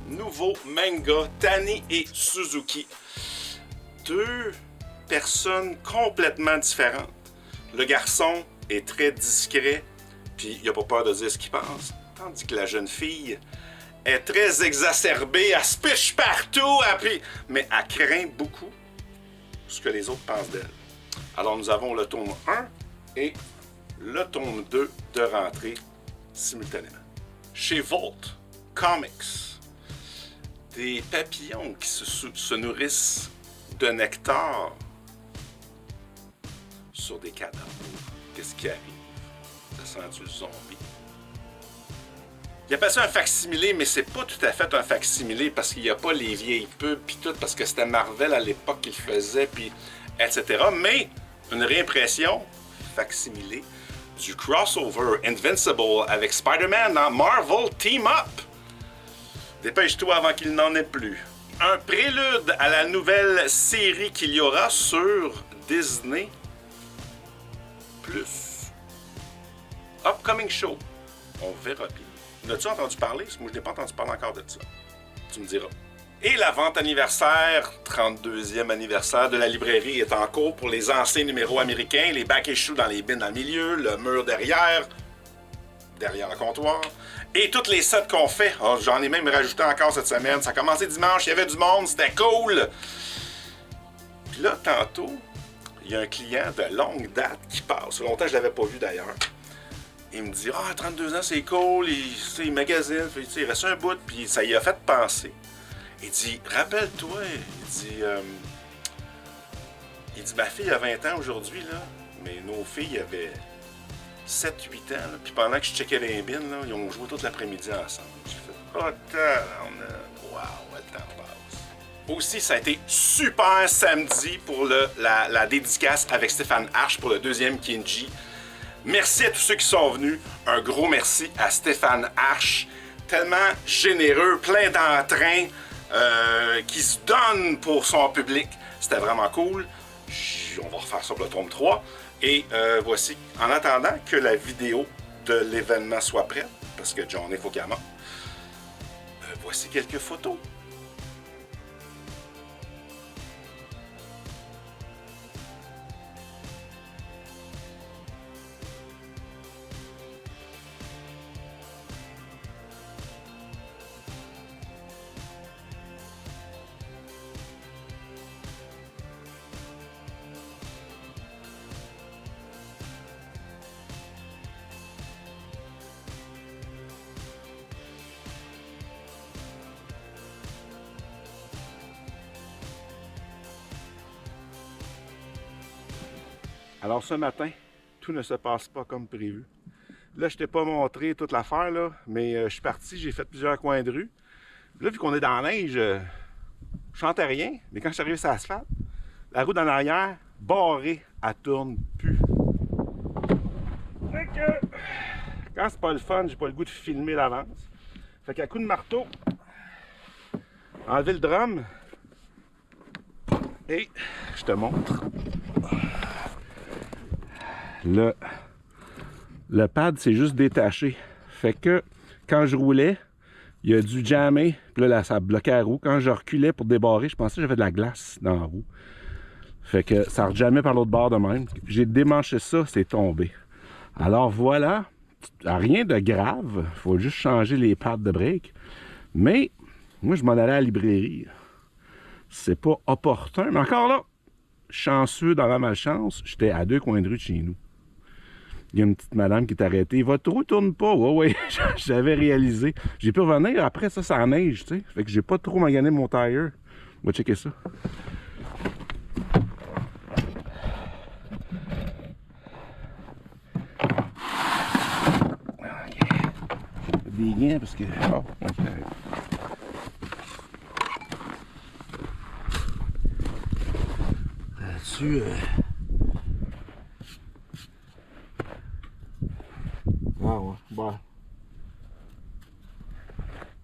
nouveau manga, Tani et Suzuki. Deux personnes complètement différentes. Le garçon est très discret, puis il n'a pas peur de dire ce qu'il pense. Tandis que la jeune fille est très exacerbée, elle se piche partout, mais elle craint beaucoup ce que les autres pensent d'elle. Alors nous avons le tome 1 et le tome 2 de rentrée simultanément. Chez Volt Comics, des papillons qui se nourrissent de nectar sur des cadavres. Qu'est-ce qui arrive? Ça sent du zombie. Il appelle ça un facsimilé, mais c'est pas tout à fait un facsimilé parce qu'il n'y a pas les vieilles pubs pis tout, parce que c'était Marvel à l'époque qui le faisait, puis etc. Mais une réimpression facsimilé du crossover Invincible avec Spider-Man dans Marvel Team Up. Dépêche-toi avant qu'il n'en ait plus. Un prélude à la nouvelle série qu'il y aura sur Disney+. Upcoming show. On verra bien. L'as-tu entendu parler? Parce que moi, je n'ai pas entendu parler encore de ça. Tu me diras. Et la vente anniversaire, 32e anniversaire de la librairie est en cours pour les anciens numéros américains, les back issues dans les bins dans le milieu, le mur derrière le comptoir, et toutes les sets qu'on fait. Oh, j'en ai même rajouté encore cette semaine. Ça a commencé dimanche, il y avait du monde, c'était cool. Puis là, tantôt, il y a un client de longue date qui passe. Longtemps, je ne l'avais pas vu d'ailleurs. Il me dit « Ah, 32 ans, c'est cool, il magasine, il reste un bout, puis ça y a fait penser. » Il dit « Rappelle-toi, il dit ma fille a 20 ans aujourd'hui, là, mais nos filles avaient 7-8 ans, là, puis pendant que je checkais les bins, là, ils ont joué toute l'après-midi ensemble. » J'ai fait « Oh, wow, le temps passe. » Aussi, ça a été super samedi pour la dédicace avec Stéphane Arche pour le deuxième Kinji. Merci à tous ceux qui sont venus. Un gros merci à Stéphane Arche. Tellement généreux, plein d'entrain, qui se donne pour son public. C'était vraiment cool. On va refaire ça pour le tome 3. Et voici, en attendant que la vidéo de l'événement soit prête, parce que John il faut qu'elle monte, voici quelques photos. Alors ce matin, tout ne se passe pas comme prévu. Là, je t'ai pas montré toute l'affaire, là, mais je suis parti, j'ai fait plusieurs coins de rue. Là, vu qu'on est dans la neige, je sentais rien, mais quand je suis arrivé sur l'asphalte, la roue d'en arrière, barrée, elle tourne plus. Fait que, quand c'est pas le fun, j'ai pas le goût de filmer l'avance. Fait qu'à coup de marteau, enlever le drum, et je te montre. Le pad s'est juste détaché. Fait que quand je roulais, il a dû jammer. Puis là, ça bloquait la roue. Quand je reculais pour débarrer, je pensais que j'avais de la glace dans la roue. Fait que ça rejammait par l'autre bord de même. J'ai démanché ça, c'est tombé. Alors voilà, rien de grave. Il faut juste changer les pads de break. Mais moi, je m'en allais à la librairie. C'est pas opportun. Mais encore là, chanceux dans la malchance, j'étais à 2 coins de rue de chez nous. Il y a une petite madame qui est arrêtée. Votre roue tourne pas. Ouais, j'avais réalisé. J'ai pu revenir. Après ça, ça neige, tu sais. Fait que j'ai pas trop magané mon tire. On va checker ça. OK. Des gains parce que... Oh, OK. Là-dessus... Ah ouais, bon.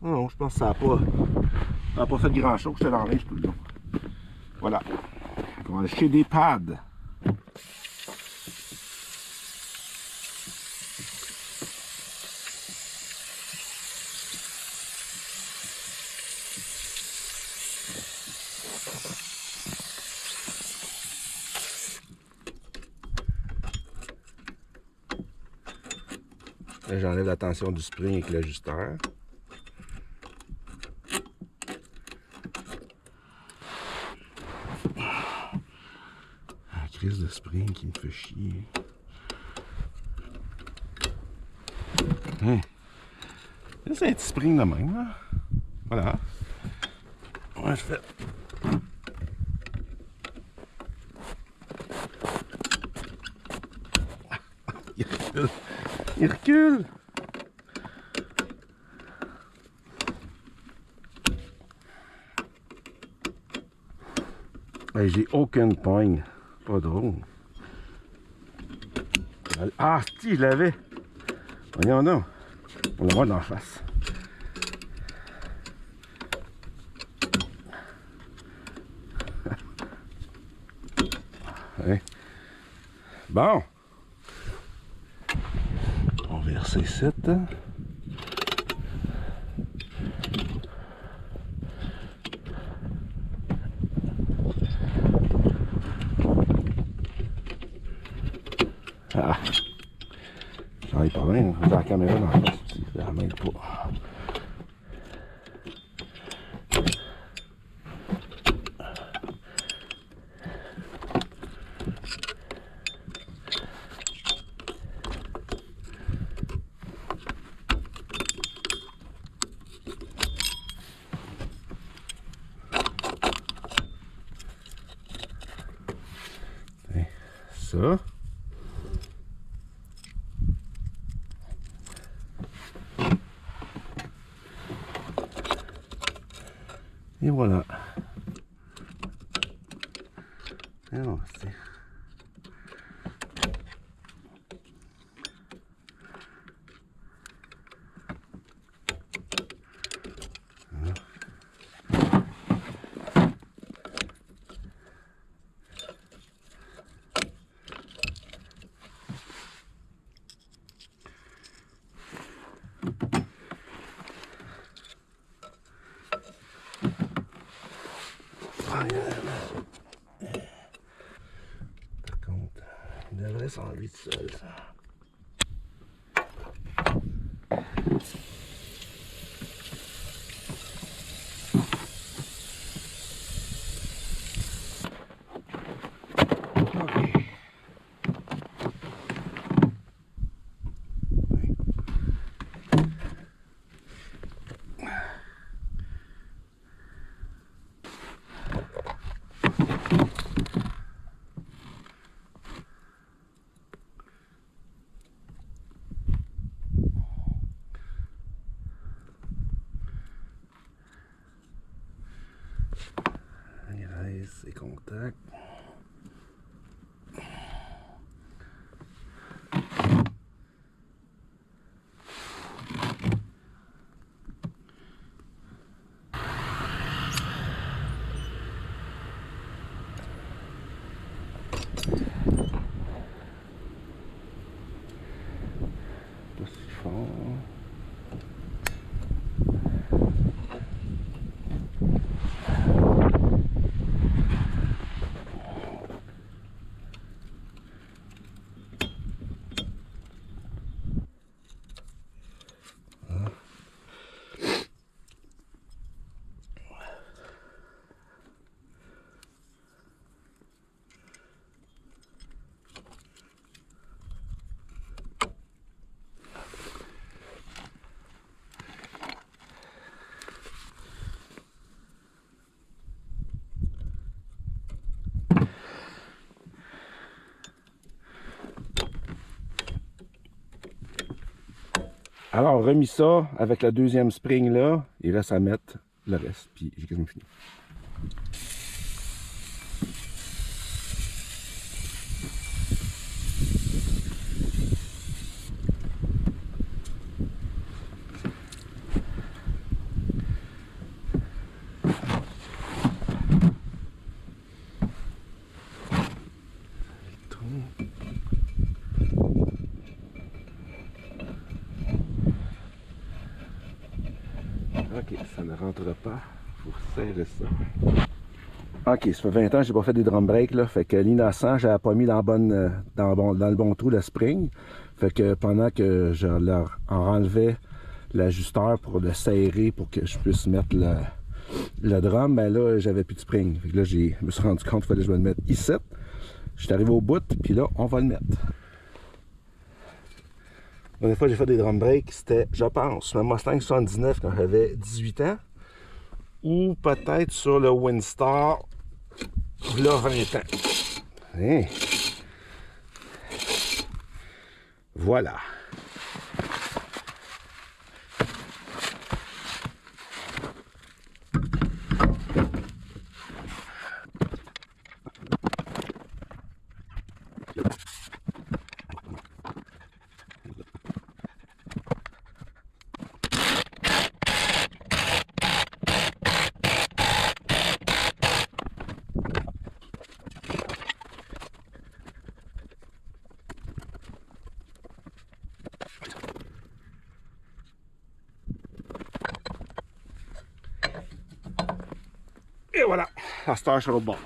Non, je pense que ça n'a pas fait grand chose, j'étais dans l'âge tout le long. Voilà. On va acheter des pads. Là, j'enlève la tension du spring avec l'ajusteur. La crise de spring qui me fait chier. Hein? C'est un petit spring de même, là. Voilà. Ouais, je fais. Il recule. Il recule. Hey, j'ai aucune poigne. Pas drôle. Ah, si, je l'avais. Voyons donc. On le voit d'en face. Ouais. Bon. On va verser ici. Hein? Ah. J'en ai pas bien. J'ai la caméra dans la face aussi. Je la mêle pas. Ça. Et voilà. Alors, c'est... Par contre, il devrait s'enlever tout seul, ça. Ses contacts. Pas si fort. Alors, remis ça avec la deuxième spring là, et là, ça met le reste, puis j'ai quasiment fini. Ok, ça ne rentre pas, il faut serrer ça. Ok, ça fait 20 ans que j'ai pas fait des drum brakes, là. Fait que l'innocent, j'avais pas mis dans, dans le bon trou le spring. Fait que pendant que je leur enlevais l'ajusteur pour le serrer pour que je puisse mettre le drum, ben là, j'avais plus de spring. Fait que là, je me suis rendu compte qu'il fallait que je me le mette ici. Je suis arrivé au bout, puis là, on va le mettre. La dernière fois que j'ai fait des drum brakes, c'était, je pense, le Mustang 79 quand j'avais 18 ans. Ou peut-être sur le Windstar, là, 20 ans. Hein? Voilà. Et voilà, la star sur le bord.